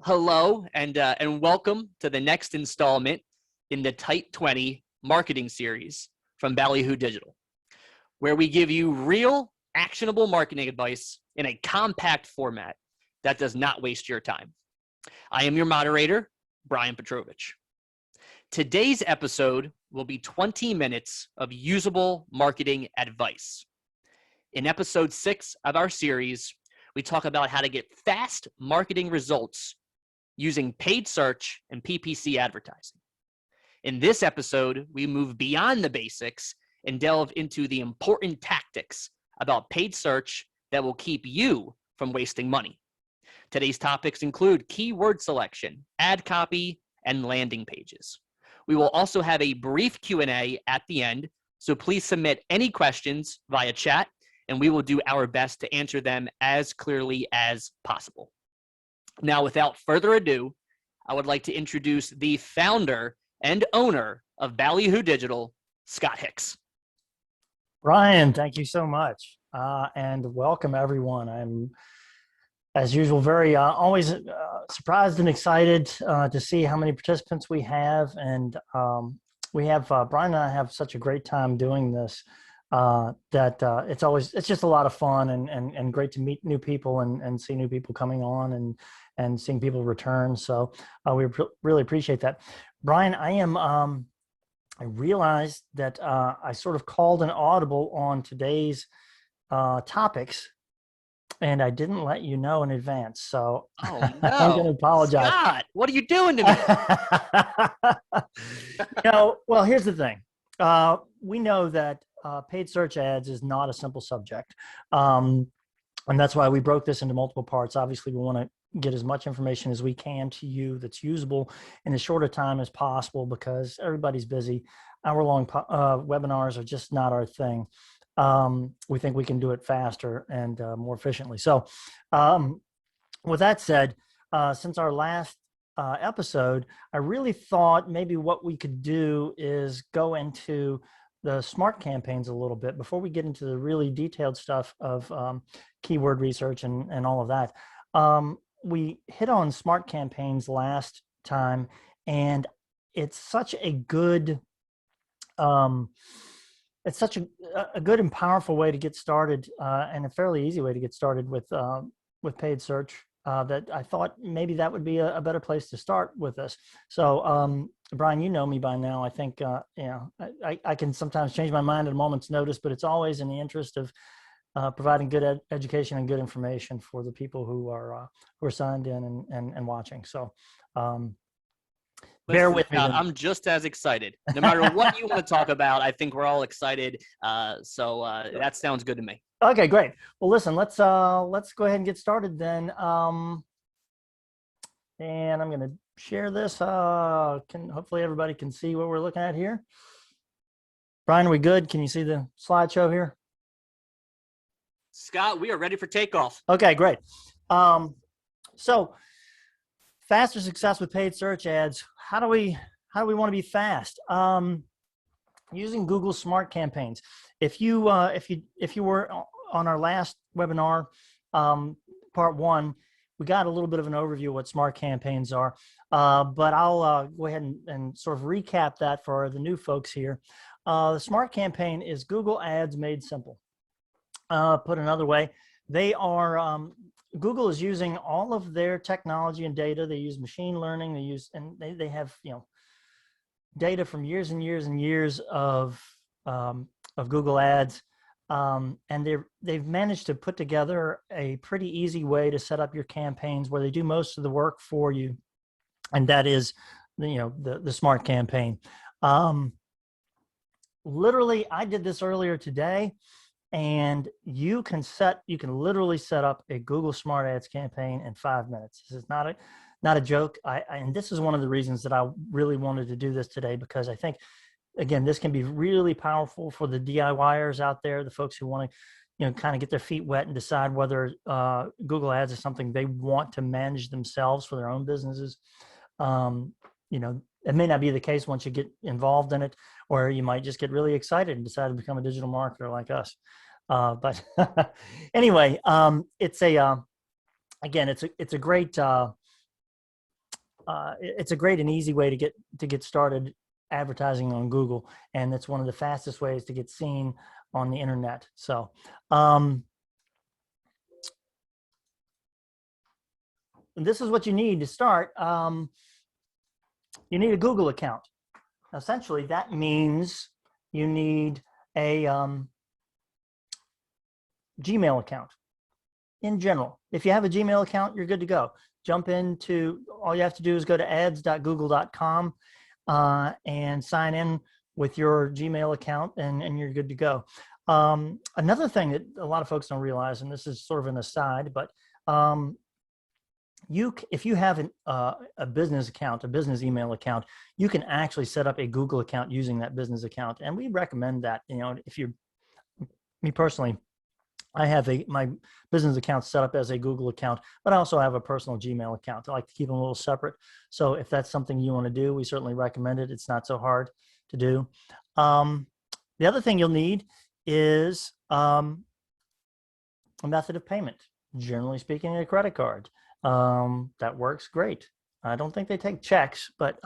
Hello and welcome to the next installment in the Tight 20 marketing series from Ballyhoo Digital, where we give you real, actionable marketing advice in a compact format that does not waste your time. I am your moderator, Brian Petrovich. Today's episode will be 20 minutes of usable marketing advice. In episode 6 of our series, we talk about how to get fast marketing results using paid search and PPC advertising. In this episode, we move beyond the basics and delve into the important tactics about paid search that will keep you from wasting money. Today's topics include keyword selection, ad copy, and landing pages. We will also have a brief Q&A at the end, so please submit any questions via chat, and we will do our best to answer them as clearly as possible. Now, without further ado, I would like to introduce the founder and owner of Ballyhoo Digital, Scott Hicks. Brian, thank you so much, and welcome everyone. I'm, as usual, very always surprised and excited to see how many participants we have, and we have Brian and I have such a great time doing this. It's just a lot of fun and great to meet new people and see new people coming on and seeing people return. So we really appreciate that. Brian, I realized that I sort of called an audible on today's topics, and I didn't let you know in advance. So no. I'm going to apologize. Scott, what are you doing to me? Well, here's the thing. We know that paid search ads is not a simple subject. And that's why we broke this into multiple parts. Obviously, we want to get as much information as we can to you that's usable in as short a time as possible because everybody's busy. Hour-long webinars are just not our thing. We think we can do it faster and more efficiently. So with that said, since our last episode, I really thought maybe what we could do is go into the smart campaigns a little bit before we get into the really detailed stuff of keyword research and all of that. We hit on smart campaigns last time, and it's such a good good and powerful way to get started, and a fairly easy way to get started with paid search. That I thought maybe that would be a better place to start with this. So, Brian, you know me by now. I think, I can sometimes change my mind at a moment's notice, but it's always in the interest of providing good education and good information for the people who are signed in and watching. So, bear with me. I'm just as excited. No matter what you want to talk about, I think we're all excited. So that sounds good to me. Okay, great. Well, listen, let's go ahead and get started then. And I'm going to share this. Hopefully everybody can see what we're looking at here. Brian, are we good? Can you see the slideshow here? Scott, we are ready for takeoff. Okay, great. So faster success with paid search ads. How do we want to be fast? Using Google Smart Campaigns. If you were on our last webinar, part 1, we got a little bit of an overview of what Smart Campaigns are, but I'll go ahead and sort of recap that for the new folks here. The Smart Campaign is Google Ads made simple. Put another way, they are Google is using all of their technology and data. They use machine learning. They have data from years and years and years of Google Ads, and they've managed to put together a pretty easy way to set up your campaigns where they do most of the work for you, and that is the Smart Campaign. Literally, I did this earlier today, and you can literally set up a Google Smart Ads campaign in 5 minutes. This is not a joke. And this is one of the reasons that I really wanted to do this today, because I think, again, this can be really powerful for the DIYers out there, the folks who want to, kind of get their feet wet and decide whether Google Ads is something they want to manage themselves for their own businesses. It may not be the case once you get involved in it, or you might just get really excited and decide to become a digital marketer like us. But anyway, it's a great it's a great and easy way to get started advertising on Google, and it's one of the fastest ways to get seen on the internet. So this is what you need to start. You need a Google account. Essentially, that means you need a Gmail account in general. If you have a Gmail account, you're good to go. Jump into, all you have to do is go to ads.google.com and sign in with your Gmail account, and you're good to go. Another thing that a lot of folks don't realize, and this is sort of an aside, but if you have a business account, a business email account, you can actually set up a Google account using that business account. And we recommend that, me personally, I have my business account set up as a Google account, but I also have a personal Gmail account. I like to keep them a little separate. So if that's something you want to do, we certainly recommend it. It's not so hard to do. The other thing you'll need is a method of payment. Generally speaking, a credit card. That works great. I don't think they take checks, but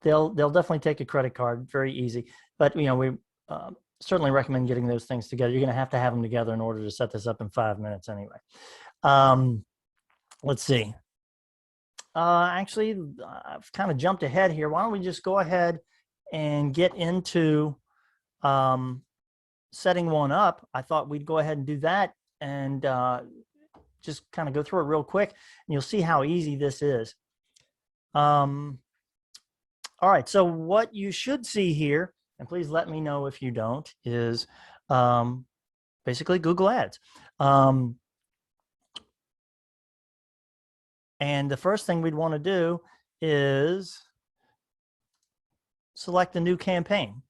they'll definitely take a credit card. Very easy. But we certainly recommend getting those things together. You're going to have them together in order to set this up in 5 minutes anyway. Let's see. Actually, I've kind of jumped ahead here. Why don't we just go ahead and get into setting one up? I thought we'd go ahead and do that and just kind of go through it real quick, and you'll see how easy this is. All right, so what you should see here, and please let me know if you don't, is basically Google Ads. And the first thing we'd want to do is select a new campaign.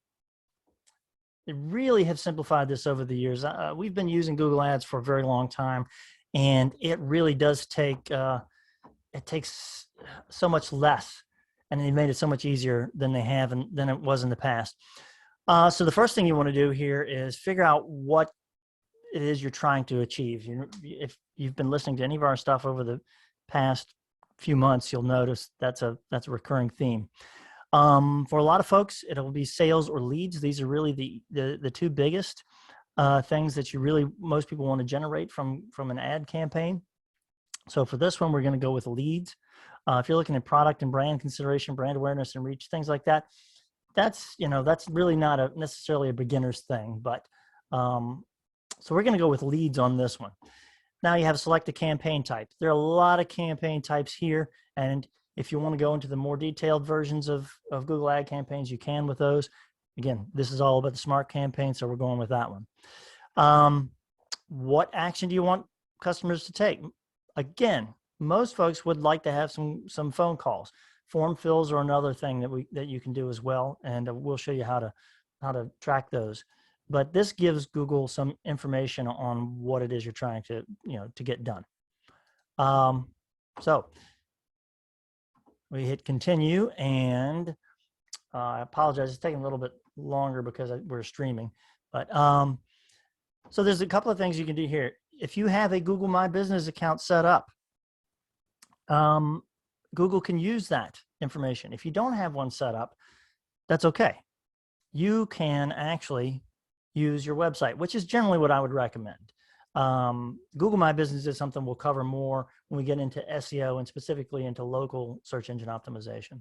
They really have simplified this over the years. We've been using Google Ads for a very long time, and it really does take, it takes so much less, and they made it so much easier than they have and than it was in the past. So the first thing you want to do here is figure out what it is you're trying to achieve. If you've been listening to any of our stuff over the past few months, you'll notice that's a recurring theme. For a lot of folks, it'll be sales or leads. These are really the two biggest things that most people want to generate from an ad campaign. So for this one, we're going to go with leads. If you're looking at product and brand consideration, brand awareness and reach, things like that, that's really not necessarily a beginner's thing. But so we're going to go with leads on this one. Now you have select a campaign type. There are a lot of campaign types here, and if you want to go into the more detailed versions of Google Ad campaigns, you can with those. Again, this is all about the smart campaign, so we're going with that one. What action do you want customers to take? Again, most folks would like to have some phone calls. Form fills are another thing that you can do as well, and we'll show you how to track those. But this gives Google some information on what it is you're trying to get done. So we hit continue, and I apologize, it's taking a little bit longer because we're streaming. But so there's a couple of things you can do here. If you have a Google My Business account set up, Google can use that information. If you don't have one set up, that's okay. You can actually use your website, which is generally what I would recommend. Google My Business is something we'll cover more when we get into SEO and specifically into local search engine optimization.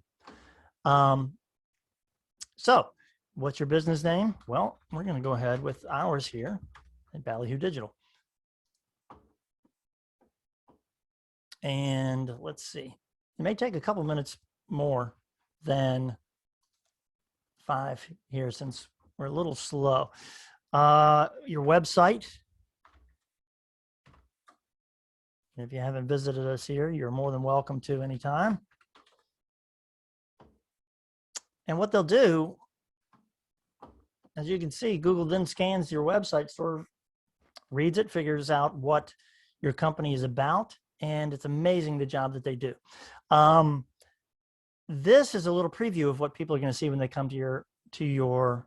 So what's your business name? Well, we're going to go ahead with ours here at Ballyhoo Digital. And let's see, it may take a couple minutes more than 5 here since we're a little slow. Your website. If you haven't visited us here, you're more than welcome to anytime. And what they'll do, as you can see, Google then scans your website, sort of reads it, figures out what your company is about, and it's amazing the job that they do. This is a little preview of what people are going to see when they come to your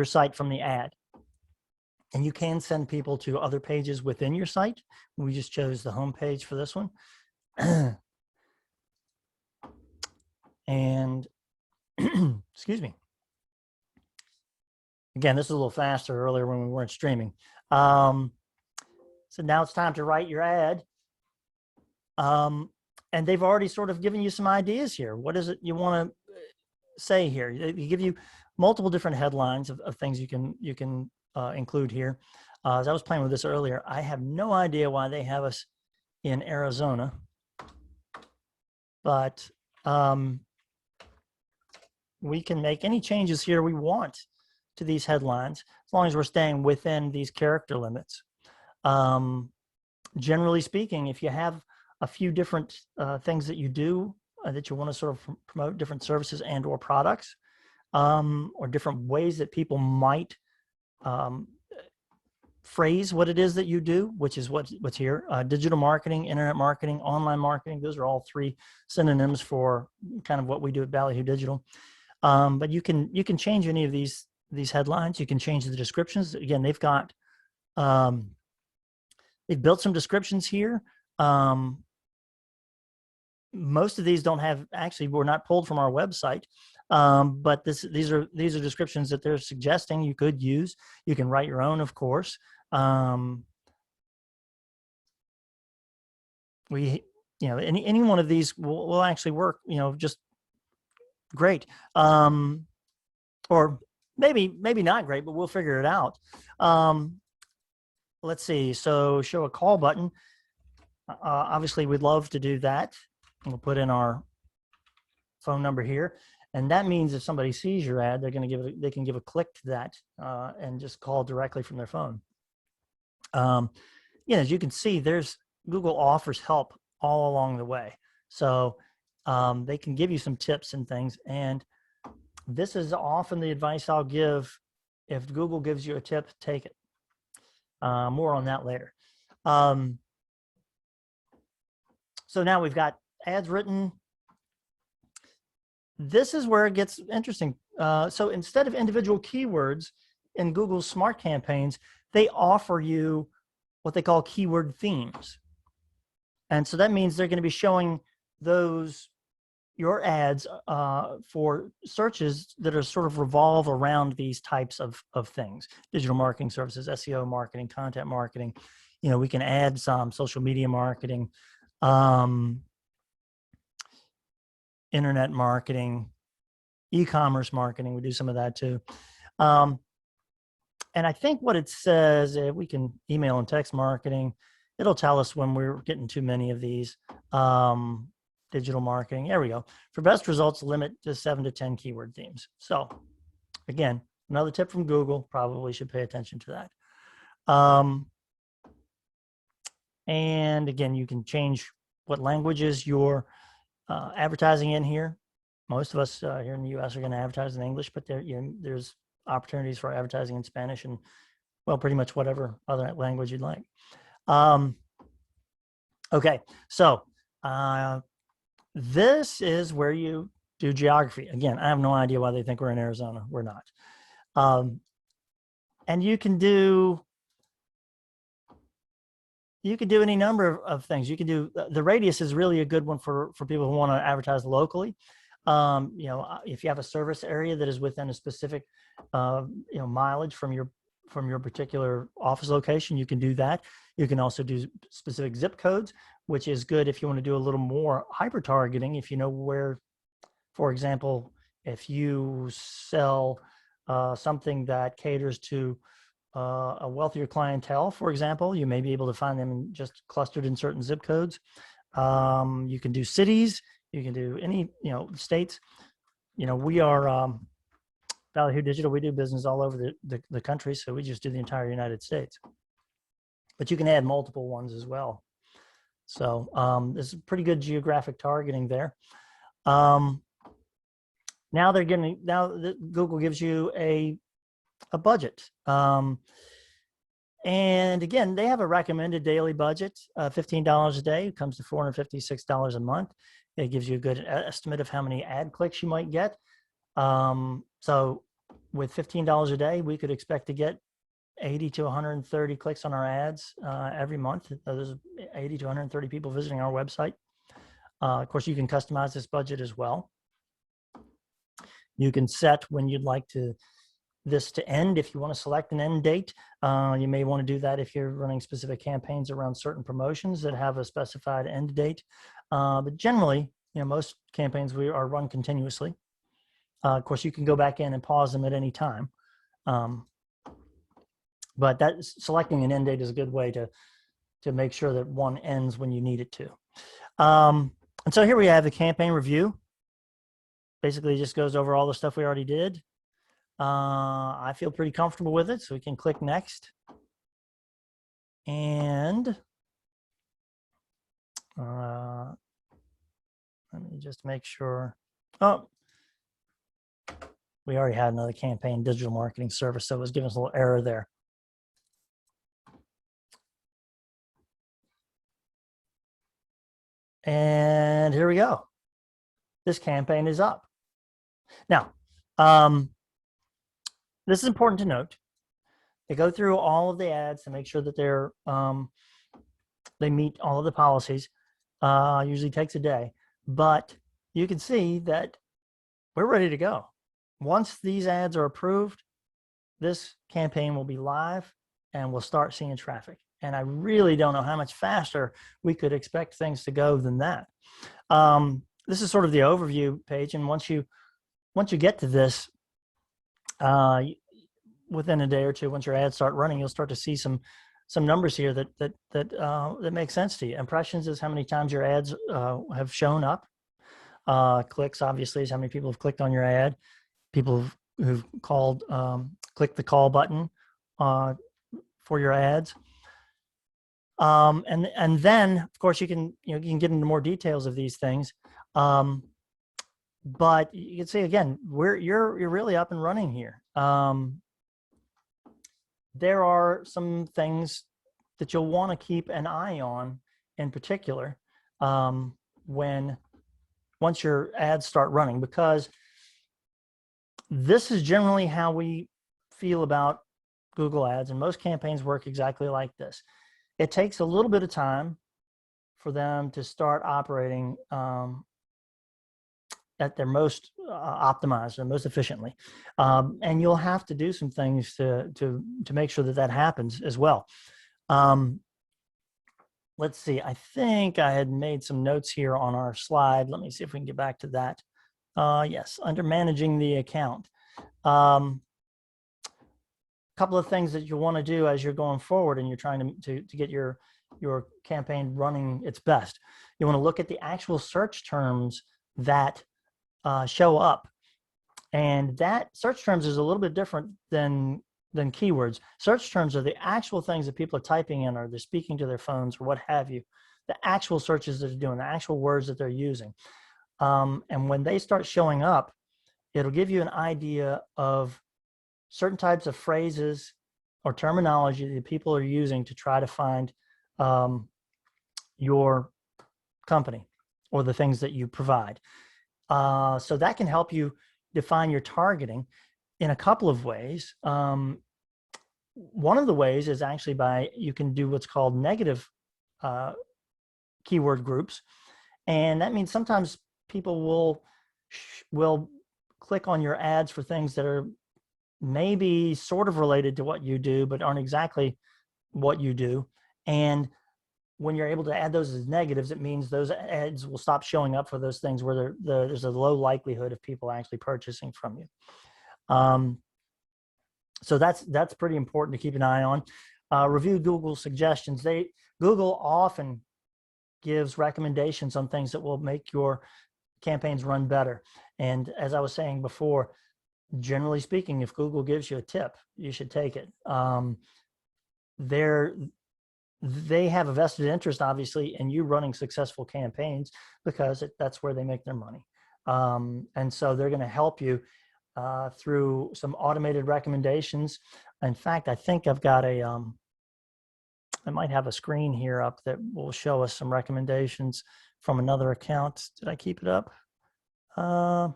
site from the ad. And you can send people to other pages within your site. We just chose the home page for this one. And excuse me. Again, this is a little faster earlier when we weren't streaming. So now it's time to write your ad. And they've already sort of given you some ideas here. What is it you want to say here? They give you multiple different headlines of things you can include here. As I was playing with this earlier, I have no idea why they have us in Arizona, but we can make any changes here we want to these headlines as long as we're staying within these character limits. Generally speaking, if you have a few different things that you do that you want to sort of promote, different services and or products, or different ways that people might phrase what it is that you do, which is what's here. Digital marketing, internet marketing, online marketing, those are all three synonyms for kind of what we do at Ballyhoo Digital. But you can change any of these headlines. You can change the descriptions. Again, they've got they've built some descriptions here. Most of these don't have, actually were not pulled from our website, but these are descriptions that they're suggesting you could use. You can write your own, of course. Any one of these will actually work, just great. Or maybe not great, but we'll figure it out. Let's see. So show a call button. Obviously, we'd love to do that. We'll put in our phone number here, and that means if somebody sees your ad, they can give a click to that and just call directly from their phone. As you can see, Google offers help all along the way, so they can give you some tips and things. And this is often the advice I'll give. If Google gives you a tip, take it. More on that later. So now we've got ads written. This is where it gets interesting. So instead of individual keywords in Google's smart campaigns, they offer you what they call keyword themes. And so that means they're going to be showing your ads for searches that are sort of revolve around these types of things: digital marketing services, SEO marketing, content marketing. We can add some social media marketing, internet marketing, e-commerce marketing. We do some of that too. And I think what it says, if we can email and text marketing, it'll tell us when we're getting too many of these. Digital marketing, there we go. For best results, limit to 7 to 10 keyword themes. So again, another tip from Google, probably should pay attention to that. And again, you can change what languages you're advertising in here. Most of us here in the US are going to advertise in English, but there's opportunities for advertising in Spanish and, well, pretty much whatever other language you'd like. Okay, so this is where you do geography. Again, I have no idea why they think we're in Arizona. We're not. And you can do any number of things. You can do, the radius is really a good one for people who want to advertise locally. If you have a service area that is within a specific, mileage from your particular office location, you can do that. You can also do specific zip codes, which is good if you want to do a little more hyper targeting. If you know where, for example, if you sell something that caters to a wealthier clientele, for example, you may be able to find them just clustered in certain zip codes. You can do cities. You can do any, states. We are Ballyhoo Digital. We do business all over the country, so we just do the entire United States. But you can add multiple ones as well. So this is pretty good geographic targeting there. Now Google gives you a budget. And again, they have a recommended daily budget, $15 a day. It comes to $456 a month. It gives you a good estimate of how many ad clicks you might get. So with $15 a day, we could expect to get 80 to 130 clicks on our ads every month. There's 80 to 130 people visiting our website. Of course, you can customize this budget as well. You can set when you'd like this to end. If you want to select an end date, you may want to do that if you're running specific campaigns around certain promotions that have a specified end date. But generally, most campaigns are run continuously. Of course, you can go back in and pause them at any time. But selecting an end date is a good way to make sure that one ends when you need it to. And so here we have the campaign review. Basically, it just goes over all the stuff we already did. I feel pretty comfortable with it, so we can click next. And let me just make sure. Oh, we already had another campaign digital marketing service, so it was giving us a little error there. And here we go. This campaign is up. Now, this is important to note. They go through all of the ads to make sure that they meet all of the policies. Usually takes a day, but you can see that we're ready to go. Once these ads are approved, this campaign will be live and we'll start seeing traffic. And I really don't know how much faster we could expect things to go than that. This is sort of the overview page. And once you get to this, within a day or two, once your ads start running, you'll start to see some numbers here that make sense to you. Impressions is how many times your ads have shown up. Clicks, obviously, is how many people have clicked on your ad. People who've called, click the call button for your ads. And then, of course, you can get into more details of these things. But you can see again, you're really up and running here. There are some things that you'll want to keep an eye on in particular once your ads start running, because this is generally how we feel about Google Ads, and most campaigns work exactly like this. It takes a little bit of time for them to start operating at their most optimized and most efficiently, and you'll have to do some things to make sure that happens as well. Let's see. I think I had made some notes here on our slide. Let me see if we can get back to that. Yes, under managing the account. Couple of things that you want to do as you're going forward and you're trying to get your campaign running its best. You want to look at the actual search terms that show up, and that search terms is a little bit different than keywords. Search terms are the actual things that people are typing in, or they're speaking to their phones or what have you. The actual searches that they're doing, the actual words that they're using, and when they start showing up, it'll give you an idea of certain types of phrases or terminology that people are using to try to find your company or the things that you provide. So that can help you define your targeting in a couple of ways. One of the ways is actually you can do what's called negative keyword groups. And that means sometimes people will click on your ads for things that are maybe sort of related to what you do, but aren't exactly what you do. And when you're able to add those as negatives, it means those ads will stop showing up for those things where there's a low likelihood of people actually purchasing from you. So that's pretty important to keep an eye on. Review Google suggestions. Google often gives recommendations on things that will make your campaigns run better. And as I was saying before, generally speaking, if Google gives you a tip, you should take it. They have a vested interest, obviously, in you running successful campaigns because that's where they make their money. And so they're going to help you through some automated recommendations. In fact, I think I've got I might have a screen here up that will show us some recommendations from another account. Did I keep it up? I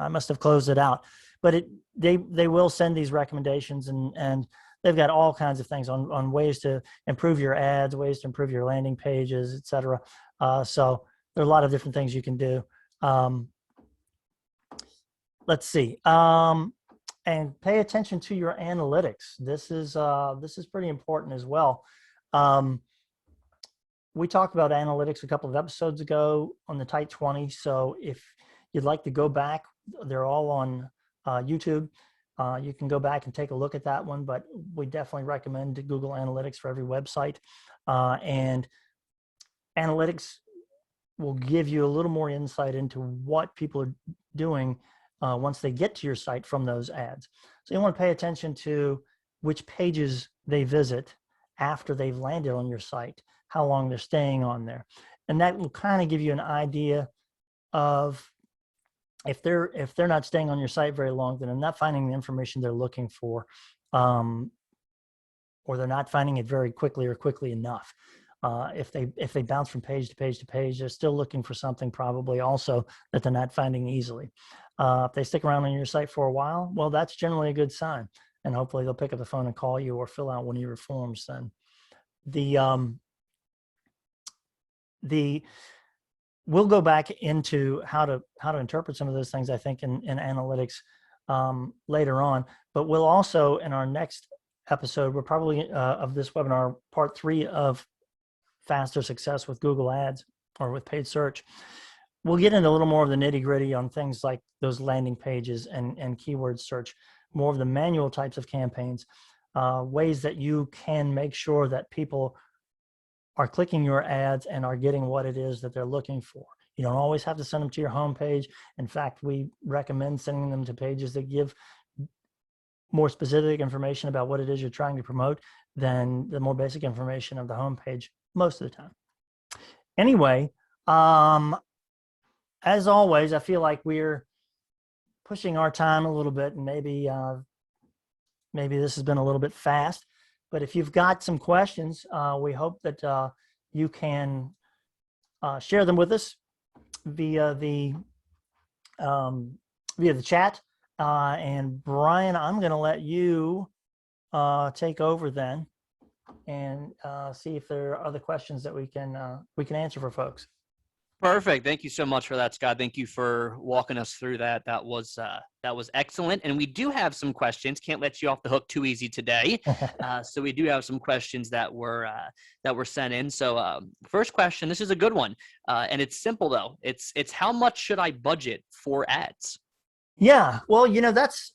must have closed it out, but they will send these recommendations, and they've got all kinds of things on ways to improve your ads, ways to improve your landing pages, etc. So there are a lot of different things you can do. Let's see. And pay attention to your analytics. This is pretty important as well. We talked about analytics a couple of episodes ago on the Tight 20. So if you'd like to go back, they're all on YouTube. You can go back and take a look at that one, but we definitely recommend Google Analytics for every website. And analytics will give you a little more insight into what people are doing once they get to your site from those ads. So you want to pay attention to which pages they visit after they've landed on your site, how long they're staying on there. And that will kind of give you an idea of if they're not staying on your site very long, then they're not finding the information they're looking for, or they're not finding it very quickly or quickly enough. If they bounce from page to page to page, they're still looking for something probably also that they're not finding easily. If they stick around on your site for a while, well, that's generally a good sign. And hopefully they'll pick up the phone and call you or fill out one of your forms then. We'll go back into how to interpret some of those things, I think, in analytics later on. But we'll also, in our next episode, we're probably of this webinar, part 3 of faster success with Google Ads or with paid search, we'll get into a little more of the nitty gritty on things like those landing pages and keyword search, more of the manual types of campaigns, ways that you can make sure that people are clicking your ads and are getting what it is that they're looking for. You don't always have to send them to your home page. In fact, we recommend sending them to pages that give more specific information about what it is you're trying to promote than the more basic information of the home page most of the time. Anyway, as always, I feel like we're pushing our time a little bit, and maybe this has been a little bit fast. But if you've got some questions, we hope that you can share them with us via the chat. And Brian, I'm going to let you take over then and see if there are other questions that we can answer for folks. Perfect. Thank you so much for that, Scott. Thank you for walking us through that. That was excellent. And we do have some questions. Can't let you off the hook too easy today. So we do have some questions that were sent in. So first question. This is a good one, and it's simple though. It's how much should I budget for ads? Yeah. Well, that's,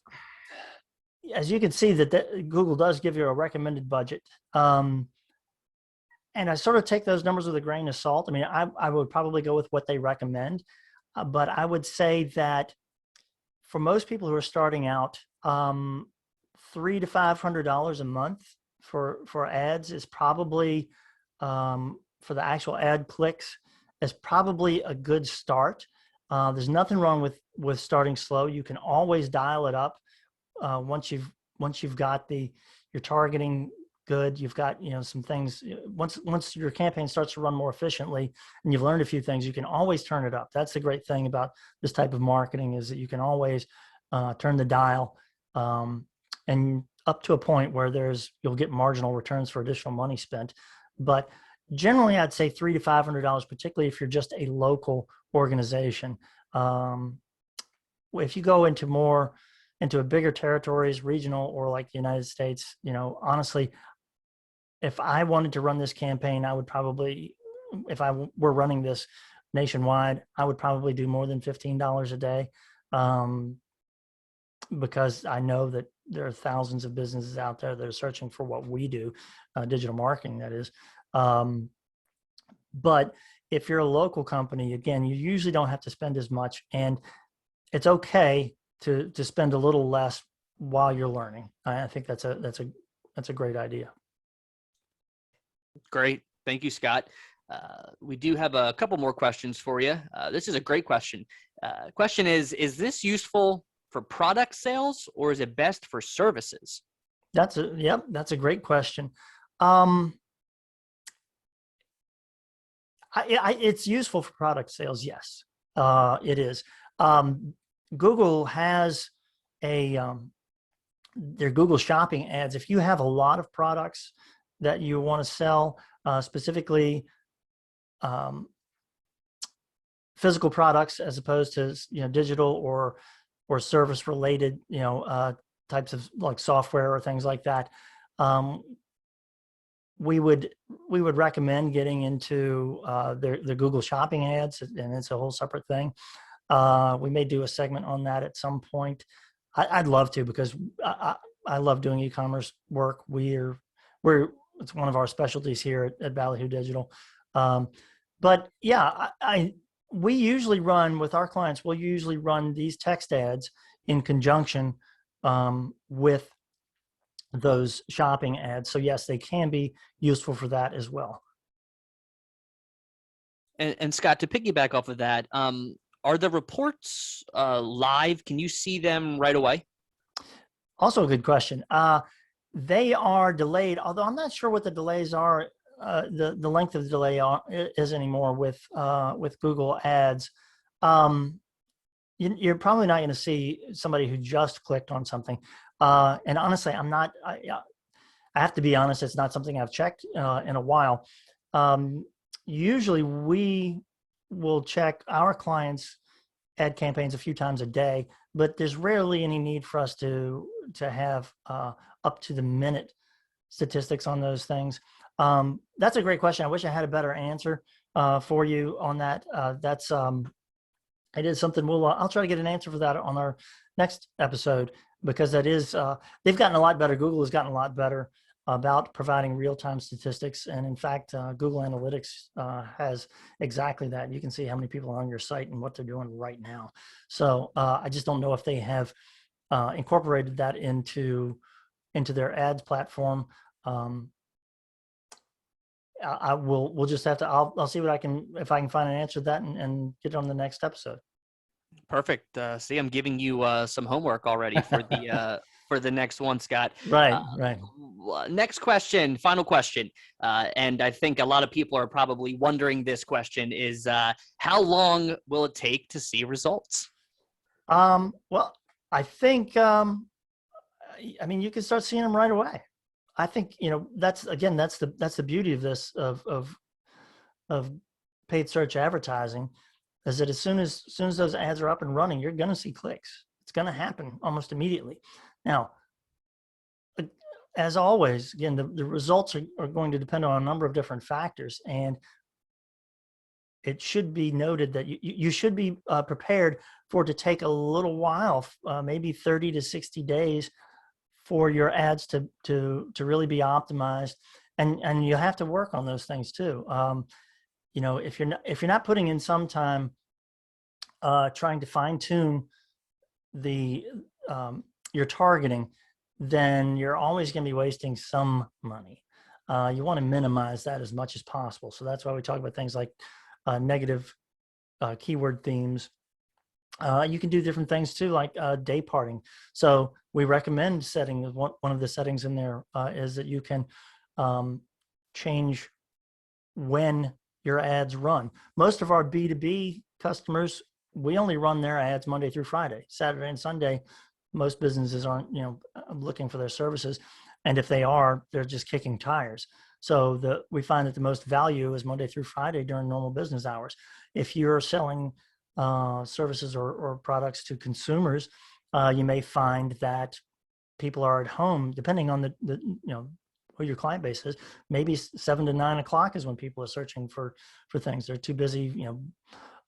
as you can see, that Google does give you a recommended budget. And I sort of take those numbers with a grain of salt. I mean, I would probably go with what they recommend, but I would say that for most people who are starting out, $300 to $500 a month for ads is probably, for the actual ad clicks, is probably a good start. There's nothing wrong with starting slow. You can always dial it up once you've got your targeting good. You've got some things. Once your campaign starts to run more efficiently and you've learned a few things, you can always turn it up. That's the great thing about this type of marketing, is that you can always turn the dial and up to a point where you'll get marginal returns for additional money spent. But generally, I'd say $300 to $500, particularly if you're just a local organization. If you go into a bigger territories, regional, or like the United States, honestly, if I wanted to run this campaign, I would probably, if I were running this nationwide, I would probably do more than $15 a day, because I know that there are thousands of businesses out there that are searching for what we do, digital marketing, that is. But if you're a local company, again, you usually don't have to spend as much, and it's okay to spend a little less while you're learning. I think that's a great idea. Great. Thank you, Scott. We do have a couple more questions for you. This is a great question. Question is this useful for product sales, or is it best for services? That's a great question. It's useful for product sales. Yes, it is. Google has their Google Shopping ads. If you have a lot of products that you want to sell, specifically physical products as opposed to, digital or service related, types of like software or things like that. Um, we would recommend getting into the Google Shopping ads, and it's a whole separate thing. We may do a segment on that at some point. I'd love to, because I love doing e-commerce work. It's one of our specialties here at Ballyhoo Digital. But yeah, we usually run with our clients. We'll usually run these text ads in conjunction with those shopping ads. So yes, they can be useful for that as well. And Scott, to piggyback off of that, are the reports live? Can you see them right away? Also a good question. They are delayed, although I'm not sure what the delays are. The length of the delay is anymore with Google Ads. You're probably not going to see somebody who just clicked on something. And honestly, I have to be honest, it's not something I've checked in a while. Usually we will check our clients' ad campaigns a few times a day, but there's rarely any need for us to have up to the minute statistics on those things. That's a great question. I wish I had a better answer for you on that. It is something I'll try to get an answer for that on our next episode, because that is, they've gotten a lot better. Google has gotten a lot better about providing real-time statistics. And in fact, Google Analytics has exactly that. You can see how many people are on your site and what they're doing right now. So I just don't know if they have incorporated that into their ads platform. We'll just have to, I'll see if I can find an answer to that and get it on the next episode. Perfect. See, I'm giving you some homework already for the for the next one, Scott. Right. Next question, final question, and I think a lot of people are probably wondering this question is, how long will it take to see results? Well, I think, you can start seeing them right away. I think, that's the beauty of this, of paid search advertising, is that as soon as those ads are up and running, you're going to see clicks. It's going to happen almost immediately. Now, as always, again, the results are going to depend on a number of different factors, and it should be noted that you should be prepared for it to take a little while, maybe 30 to 60 days, for your ads to really be optimized, and you have to work on those things too. If you're not putting in some time trying to fine tune your targeting, then you're always going to be wasting some money. You want to minimize that as much as possible. So that's why we talk about things like negative keyword themes. You can do different things too, like day parting. So we recommend setting one of the settings in there is that you can change when your ads run. Most of our B2B customers, we only run their ads Monday through Friday. Saturday and Sunday, most businesses aren't, looking for their services. And if they are, they're just kicking tires. So we find that the most value is Monday through Friday during normal business hours. If you're selling services or products to consumers, you may find that people are at home, depending on the who your client base is. Maybe 7 to 9 o'clock is when people are searching for things. They're too busy,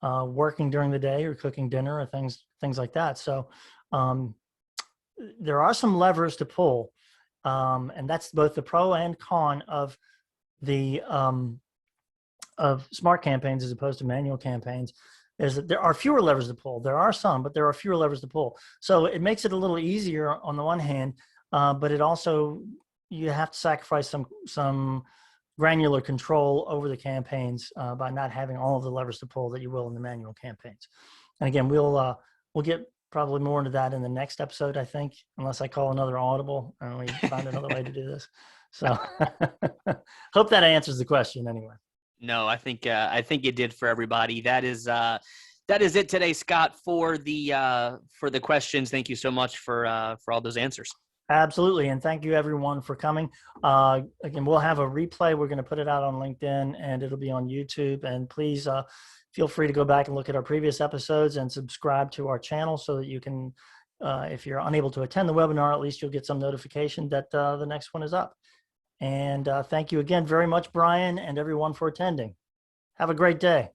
working during the day or cooking dinner or things like that. So there are some levers to pull, and that's both the pro and con of the of smart campaigns as opposed to manual campaigns. Is that there are fewer levers to pull. There are some, but there are fewer levers to pull. So it makes it a little easier on the one hand, but it also, you have to sacrifice some granular control over the campaigns by not having all of the levers to pull that you will in the manual campaigns. And again, we'll get probably more into that in the next episode, I think, unless I call another audible and we find another way to do this. So hope that answers the question anyway. No, I think it did for everybody. That is it today, Scott, for the questions. Thank you so much for all those answers. Absolutely. And thank you everyone for coming. Again, we'll have a replay. We're going to put it out on LinkedIn and it'll be on YouTube. And please Feel free to go back and look at our previous episodes and subscribe to our channel so that you can, if you're unable to attend the webinar, at least you'll get some notification that the next one is up. And thank you again very much, Brian, and everyone for attending. Have a great day.